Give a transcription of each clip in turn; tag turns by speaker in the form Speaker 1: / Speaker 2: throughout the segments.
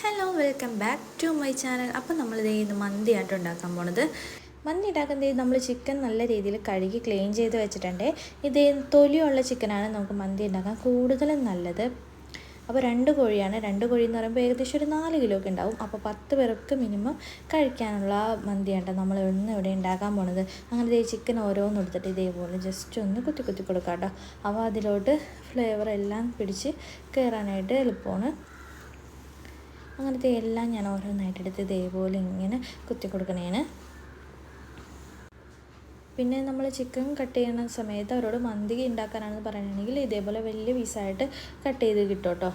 Speaker 1: Hello welcome back to my channel. അപ്പോൾ നമ്മളിത് ഇന്ന് മന്തിയായിട്ട് ഉണ്ടാക്കാൻ പോണത്. മന്തി ഉണ്ടാക്കുന്നത് നമ്മൾ ചിക്കൻ നല്ല രീതിയിൽ കഴുകി ക്ലീൻ ചെയ്ത് വെച്ചിട്ടുണ്ട്. ഇത് തൊലിയുള്ള ചിക്കനാണ് നമുക്ക് മന്തി ഉണ്ടാക്കാൻ കൂടുതലും നല്ലത്. അപ്പോൾ 2 കോഴിയാണ്. 2 കോഴി എന്ന് പറയുമ്പോൾ ഏകദേശം ഒരു 4 കിലോ ഒക്കെ ഉണ്ടാവും. അപ്പോൾ 10 പേർക്ക് മിനിമം കഴിക്കാനുള്ള മന്തിയാണ് നമ്മൾ ഇവിടെ ഉണ്ടാക്കാൻ പോണത്. അങ്ങനെ ചിക്കൻ ഓരോന്നും എടുത്തിട്ട് ഇതേപോലെ ജസ്റ്റ് ഒന്ന് കുത്തി കൊടുക്കാം കേട്ടോ. അപ്പോൾ അതിലോട്ട് ഫ്ലേവർ എല്ലാം പിടിച്ച് കയറാനായിട്ട് എളുപ്പമാണ്. അങ്ങനത്തെ എല്ലാം ഞാൻ ഓരോന്നായിട്ട് എടുത്ത് ഇതേപോലെ ഇങ്ങനെ കുത്തി കൊടുക്കണേന്. പിന്നെ നമ്മൾ ചിക്കൻ കട്ട് ചെയ്യുന്ന സമയത്ത് അവരോട് മന്തി ഉണ്ടാക്കാനാണെന്ന് പറയുകയാണെങ്കിൽ ഇതേപോലെ വലിയ പീസായിട്ട് കട്ട് ചെയ്ത് കിട്ടും കേട്ടോ.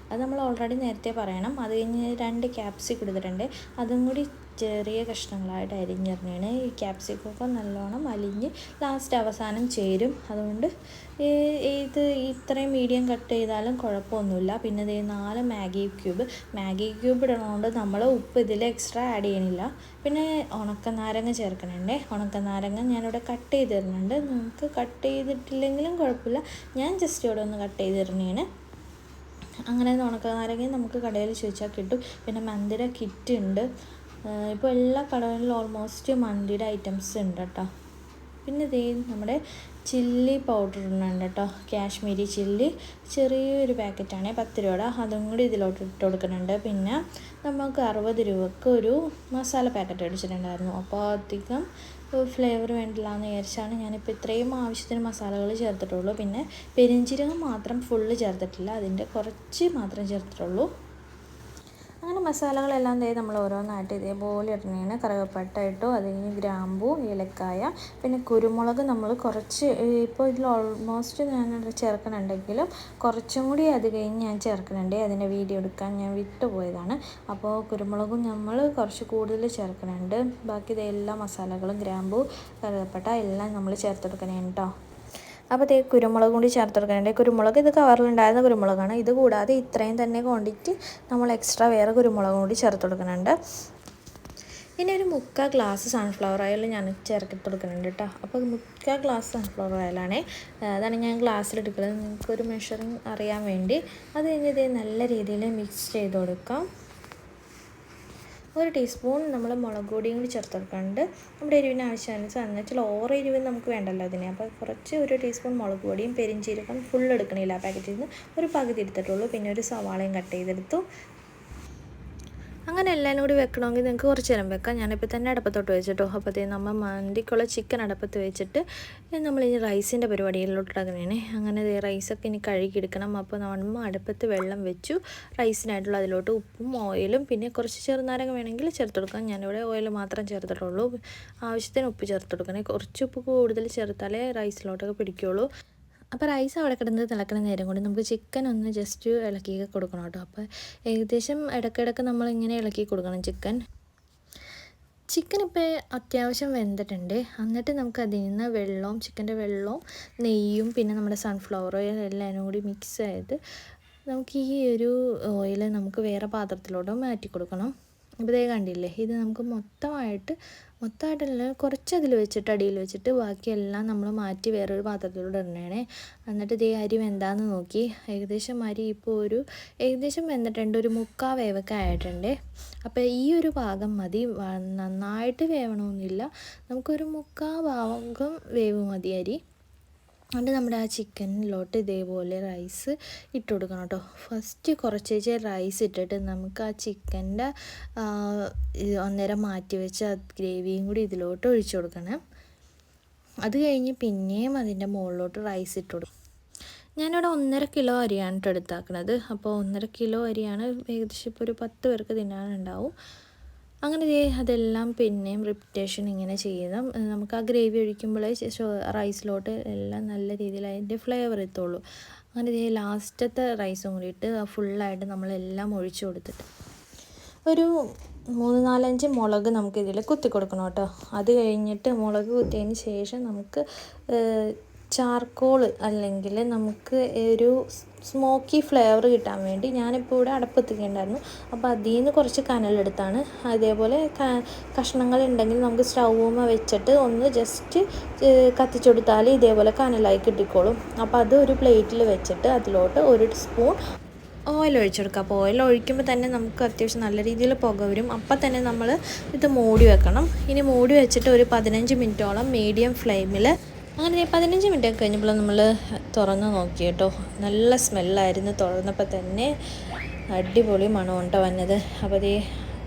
Speaker 1: അത് നമ്മൾ ഓൾറെഡി നേരത്തെ പറയണം. അത് കഴിഞ്ഞ് 2 ക്യാപ്സിക്കം എടുത്തിട്ടുണ്ട്. അതും കൂടി ചെറിയ കഷ്ണങ്ങളായിട്ട് അരിഞ്ഞിറങ്ങിയാണ്. ഈ ക്യാപ്സിക്കൊക്കെ നല്ലോണം അലിഞ്ഞ് ലാസ്റ്റ് അവസാനം ചേരും. അതുകൊണ്ട് ഇത് ഇത്രയും മീഡിയം കട്ട് ചെയ്താലും കുഴപ്പമൊന്നുമില്ല. പിന്നെ 4 മാഗി ക്യൂബ് ഇടണോണ്ട് നമ്മൾ ഉപ്പ് ഇതിൽ എക്സ്ട്രാ ആഡ് ചെയ്യണില്ല. പിന്നെ ഉണക്കനാരങ്ങ ചേർക്കണുണ്ട്. ഉണക്കനാരങ്ങ ഞാനിവിടെ കട്ട് ചെയ്ത് തരുന്നുണ്ട്. നിങ്ങൾക്ക് കട്ട് ചെയ്തിട്ടില്ലെങ്കിലും കുഴപ്പമില്ല. ഞാൻ ജസ്റ്റ് ഇവിടെ ഒന്ന് കട്ട് ചെയ്ത് തരണേന്. അങ്ങനെ ഉണക്കനാരങ്ങയും നമുക്ക് കടയിൽ ചോദിച്ചാൽ കിട്ടും. പിന്നെ മന്തിയുടെ കിറ്റ് ഉണ്ട്. ഇപ്പോൾ എല്ലാ കടകളിലും ഓൾമോസ്റ്റ് മന്തിയുടെ ഐറ്റംസ് ഉണ്ട് കേട്ടോ. പിന്നെ നമ്മുടെ ചില്ലി പൗഡർ ഇടുന്നുണ്ട് കേട്ടോ. കാശ്മീരി ചില്ലി ചെറിയൊരു പാക്കറ്റാണ് 10 രൂപയുടെ. അതും കൂടി ഇതിലോട്ട് ഇട്ട് കൊടുക്കുന്നുണ്ട്. പിന്നെ നമുക്ക് 60 രൂപക്ക് ഒരു മസാല പാക്കറ്റ് അടിച്ചിട്ടുണ്ടായിരുന്നു. അപ്പോൾ അധികം ഫ്ലേവർ വേണ്ടില്ല എന്ന് വിചാരിച്ചാണ് ഞാനിപ്പോൾ ഇത്രയും ആവശ്യത്തിന് മസാലകൾ ചേർത്തിട്ടുള്ളൂ. പിന്നെ പെരിഞ്ചീരകം മാത്രം ഫുള്ള് ചേർത്തിട്ടില്ല, അതിൻ്റെ കുറച്ച് മാത്രം ചേർത്തിട്ടുള്ളൂ. അങ്ങനെ മസാലകളെല്ലാം നമ്മൾ ഓരോന്നായിട്ട് ഇതേപോലെ ഇടണേന്. കറുവപ്പട്ട ഇട്ടു, അത് കഴിഞ്ഞ് ഗ്രാമ്പൂ, ഏലക്കായ, പിന്നെ കുരുമുളക് നമ്മൾ കുറച്ച് ഇപ്പോൾ ഇതിൽ ഓൾമോസ്റ്റ് ഞാൻ ചേർക്കണുണ്ടെങ്കിലും കുറച്ചും കൂടി അത് കഴിഞ്ഞ് ഞാൻ ചേർക്കണുണ്ട്. അതിൻ്റെ വീഡിയോ എടുക്കാൻ ഞാൻ വിട്ടുപോയതാണ്. അപ്പോൾ കുരുമുളകും നമ്മൾ കുറച്ച് കൂടുതൽ ചേർക്കണുണ്ട്. ബാക്കി എല്ലാ മസാലകളും ഗ്രാമ്പൂ, കറുവപ്പട്ട എല്ലാം നമ്മൾ ചേർത്തെടുക്കണേ കേട്ടോ. അപ്പോൾ കുരുമുളക് കൂടി ചേർത്ത് കൊടുക്കുന്നുണ്ട്. കുരുമുളക് ഇത് കവറിലുണ്ടായിരുന്ന കുരുമുളകാണ്. ഇത് കൂടാതെ ഇത്രയും തന്നെ ക്വാണ്ടിറ്റി നമ്മൾ എക്സ്ട്രാ വേറെ കുരുമുളക് കൂടി ചേർത്ത് കൊടുക്കുന്നുണ്ട്. പിന്നെ ഒരു 3/4 ഗ്ലാസ് സൺഫ്ലവർ ഓയിൽ ഞാൻ ചേർത്ത് കൊടുക്കുന്നുണ്ട് കേട്ടോ. അപ്പോൾ 3/4 ഗ്ലാസ് സൺഫ്ലവർ ഓയിലാണ്. അതാണ് ഞാൻ ഗ്ലാസ്സിലെടുക്കുന്നത്, നിങ്ങൾക്കൊരു മെഷറിങ് അറിയാൻ വേണ്ടി. അത് കഴിഞ്ഞ് നല്ല രീതിയിൽ മിക്സ് ചെയ്ത് കൊടുക്കാം. 1 ടീസ്പൂൺ നമ്മൾ മുളക് പൊടിയും കൂടി ചേർത്ത് കൊടുക്കുന്നുണ്ട്. നമ്മുടെ എരിവിന് ആവശ്യാനുസരണം. എന്ന് വെച്ചാൽ ഓവർ എരിവ് നമുക്ക് വേണ്ടല്ലോ അതിന്. അപ്പോൾ കുറച്ച് 1 ടീസ്പൂൺ മുളക് പൊടിയും പെരിഞ്ചീരകം ഫുൾ എടുക്കണില്ല, പാക്കറ്റിൽ നിന്ന് ഒരു പകുതി എടുത്തിട്ടുള്ളൂ. പിന്നെ ഒരു സവാളയും കട്ട് ചെയ്തെടുത്തു. അങ്ങനെ എല്ലാം കൂടി വെക്കണമെങ്കിൽ നിങ്ങൾക്ക് കുറച്ച് നേരം വെക്കാം. ഞാനിപ്പോൾ തന്നെ അടുപ്പത്തോട്ട് വെച്ചിട്ടോ. അപ്പോഴത്തേക്ക് നമ്മൾ മന്തിക്കുള്ള ചിക്കൻ അടുപ്പത്ത് വെച്ചിട്ട് നമ്മളിനി റൈസിൻ്റെ പരിപാടിയിലോട്ട് ഇടക്കണേ. അങ്ങനെ റൈസൊക്കെ ഇനി കഴുകിയെടുക്കണം. അപ്പോൾ നമ്മൾ അടുപ്പത്ത് വെള്ളം വെച്ചു. റൈസിനായിട്ടുള്ള അതിലോട്ട് ഉപ്പും ഓയിലും പിന്നെ കുറച്ച് ചെറുനാരങ്ങ വേണമെങ്കിൽ ചേർത്ത് കൊടുക്കാം. ഞാനിവിടെ ഓയിൽ മാത്രം ചേർത്തിട്ടുള്ളൂ. ആവശ്യത്തിന് ഉപ്പ് ചേർത്ത് കൊടുക്കണേ. കുറച്ച് ഉപ്പ് കൂടുതൽ ചേർത്താലേ റൈസിലോട്ടൊക്കെ പിടിക്കുകയുള്ളൂ. അപ്പോൾ റൈസ് അവിടെ കിടന്ന് തിളക്കുന്ന നേരം കൊണ്ട് നമുക്ക് ചിക്കൻ ഒന്ന് ജസ്റ്റ് ഇളക്കി കൊടുക്കണം കേട്ടോ. അപ്പോൾ ഏകദേശം ഇടയ്ക്കിടയ്ക്ക് നമ്മളിങ്ങനെ ഇളക്കി കൊടുക്കണം ചിക്കൻ ഇപ്പോൾ അത്യാവശ്യം വെന്തിട്ടുണ്ട്. എന്നിട്ട് നമുക്ക് അതിൽ നിന്ന് ചിക്കൻ്റെ വെള്ളവും നെയ്യും പിന്നെ നമ്മുടെ സൺഫ്ലവർ ഓയിൽ എല്ലാം കൂടി മിക്സ് ചെയ്ത് നമുക്ക് ഈ ഒരു ഓയിൽ നമുക്ക് വേറെ പാത്രത്തിലോട്ട് മാറ്റി കൊടുക്കണം. അപ്പോൾ കണ്ടില്ലേ, ഇത് നമുക്ക് മൊത്തമായിട്ടല്ല കുറച്ച് അതിൽ വെച്ചിട്ട് അടിയിൽ വെച്ചിട്ട് ബാക്കിയെല്ലാം നമ്മൾ മാറ്റി വേറൊരു പാത്രത്തിലൂടെ ഇടണേ. എന്നിട്ട് അരി വെന്താന്ന് നോക്കി. അരി ഇപ്പോൾ ഏകദേശം വെന്തിട്ടുണ്ട്. ഒരു 3/4 വേവൊക്കെ ആയിട്ടുണ്ട്. അപ്പോൾ ഈ ഒരു ഭാഗം മതി, നന്നായിട്ട് വേവണമെന്നില്ല. നമുക്കൊരു 3/4 ഭാഗം വേവ് മതി അരി. അതുകൊണ്ട് നമ്മുടെ ആ ചിക്കനിലോട്ട് ഇതേപോലെ റൈസ് ഇട്ട് കൊടുക്കണം കേട്ടോ. ഫസ്റ്റ് കുറച്ച് റൈസ് ഇട്ടിട്ട് നമുക്ക് ആ ചിക്കൻ്റെ മാറ്റി വെച്ച ഗ്രേവിയും കൂടി ഇതിലോട്ട് ഒഴിച്ചു കൊടുക്കണം. അത് കഴിഞ്ഞ് പിന്നെയും അതിൻ്റെ മുകളിലോട്ട് റൈസ് ഇട്ട് കൊടുക്കും. ഞാനിവിടെ 1.5 കിലോ അരിയാണ് എടുത്താക്കുന്നത്. അപ്പോൾ 1.5 കിലോ അരിയാണ് ഏകദേശം ഇപ്പോൾ ഒരു 10 പേർക്ക് തിന്നാനുണ്ടാവും. അങ്ങനെ അതെല്ലാം പിന്നെയും റിപ്പീറ്റേഷൻ ഇങ്ങനെ ചെയ്യണം. നമുക്ക് ആ ഗ്രേവി ഒഴിക്കുമ്പോഴേ റൈസിലോട്ട് എല്ലാം നല്ല രീതിയിൽ അതിൻ്റെ ഫ്ലേവർ എത്തുള്ളൂ. അങ്ങനെ ലാസ്റ്റത്തെ റൈസും കൂടി ഇട്ട് ഫുള്ളായിട്ട് നമ്മളെല്ലാം ഒഴിച്ചു കൊടുത്തിട്ട് ഒരു 3-4 മുളക് നമുക്കിതിൽ കുത്തി കൊടുക്കണം കേട്ടോ. അത് കഴിഞ്ഞിട്ട് മുളക് കുത്തിയതിന് ശേഷം നമുക്ക് ചാർക്കോൾ അല്ലെങ്കിൽ നമുക്ക് ഒരു സ്മോക്കി ഫ്ലേവർ കിട്ടാൻ വേണ്ടി ഞാനിപ്പോൾ ഇവിടെ അടുപ്പത്തിട്ടുണ്ടായിരുന്നു. അപ്പോൾ അതിൽ നിന്ന് കുറച്ച് കനലെടുത്താണ്. അതേപോലെ കഷ്ണങ്ങളുണ്ടെങ്കിൽ നമുക്ക് സ്റ്റൗമ്മ വെച്ചിട്ട് ഒന്ന് ജസ്റ്റ് കത്തിച്ചെടുത്താൽ ഇതേപോലെ കനലായി കിട്ടിക്കോളും. അപ്പോൾ അത് ഒരു പ്ലേറ്റിൽ വെച്ചിട്ട് അതിലോട്ട് 1 സ്പൂൺ ഓയിൽ ഒഴിച്ചു കൊടുക്കുക. അപ്പോൾ ഓയിൽ ഒഴിക്കുമ്പോൾ തന്നെ നമുക്ക് അത്യാവശ്യം നല്ല രീതിയിൽ പുക വരും. അപ്പം തന്നെ നമ്മൾ ഇത് മൂടി വെക്കണം. ഇനി മൂടി വെച്ചിട്ട് ഒരു 15 മിനിറ്റോളം മീഡിയം ഫ്ലെയിമിൽ, അങ്ങനെ 15 മിനിറ്റ് ഒക്കെ കഴിഞ്ഞപ്പോൾ നമ്മൾ തുറന്ന് നോക്കി കേട്ടോ. നല്ല സ്മെല്ലായിരുന്നു. തുറന്നപ്പോൾ തന്നെ അടിപൊളി മണമുണ്ട വന്നത്. അപ്പോൾ അതേ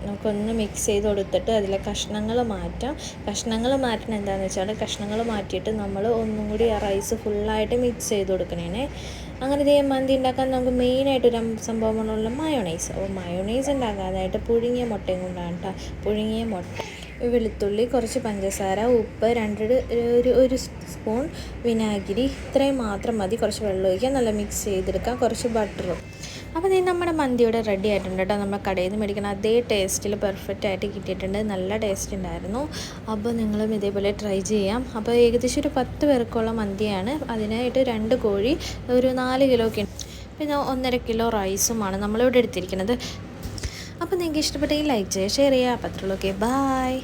Speaker 1: നമുക്കൊന്ന് മിക്സ് ചെയ്ത് കൊടുത്തിട്ട് അതിലെ കഷ്ണങ്ങൾ മാറ്റാം. കഷ്ണങ്ങൾ മാറ്റണം എന്താണെന്ന് വെച്ചാൽ കഷ്ണങ്ങൾ മാറ്റിയിട്ട് നമ്മൾ ഒന്നും കൂടി ആ റൈസ് ഫുള്ളായിട്ട് മിക്സ് ചെയ്ത് കൊടുക്കണേ. അങ്ങനെ ഇതേ മന്തി ഉണ്ടാക്കാൻ നമുക്ക് മെയിനായിട്ടൊരു സംഭവമുള്ള മയോണൈസ്. അപ്പോൾ മയോണൈസ് ഉണ്ടാക്കാനായിട്ട് പുഴുങ്ങിയ മുട്ടയും കൊണ്ടാണ് കേട്ടോ. പുഴുങ്ങിയ മുട്ട, വെളുത്തുള്ളി, കുറച്ച് പഞ്ചസാര, ഉപ്പ്, ഒരു സ്പൂൺ വിനാഗിരി, ഇത്രയും മാത്രം മതി. കുറച്ച് വെള്ളം ഒഴിക്കുക, നല്ല മിക്സ് ചെയ്തെടുക്കാം. കുറച്ച് ബട്ടറും. അപ്പോൾ ഇത് നമ്മുടെ മന്തി ഇവിടെ റെഡി ആയിട്ടുണ്ട് കേട്ടോ. നമ്മൾ കടയിൽ നിന്ന് മേടിക്കുന്ന അതേ ടേസ്റ്റിൽ പെർഫെക്റ്റ് ആയിട്ട് കിട്ടിയിട്ടുണ്ട്. നല്ല ടേസ്റ്റ് ഉണ്ടായിരുന്നു. അപ്പോൾ നിങ്ങളും ഇതേപോലെ ട്രൈ ചെയ്യാം. അപ്പോൾ ഏകദേശം ഒരു 10 പേർക്കുള്ള മന്തിയാണ്. അതിനായിട്ട് 2 കോഴി, ഒരു 4 കിലോ ഒക്കെ, പിന്നെ 1.5 കിലോ റൈസുമാണ് നമ്മളിവിടെ എടുത്തിരിക്കുന്നത്. അപ്പോൾ നിങ്ങൾക്ക് ഇഷ്ടപ്പെട്ടെങ്കിൽ ലൈക്ക് ചെയ്യുക, ഷെയർ ചെയ്യുക. അപ്പോൾ അത്രയുള്ളൂ. Okay, by.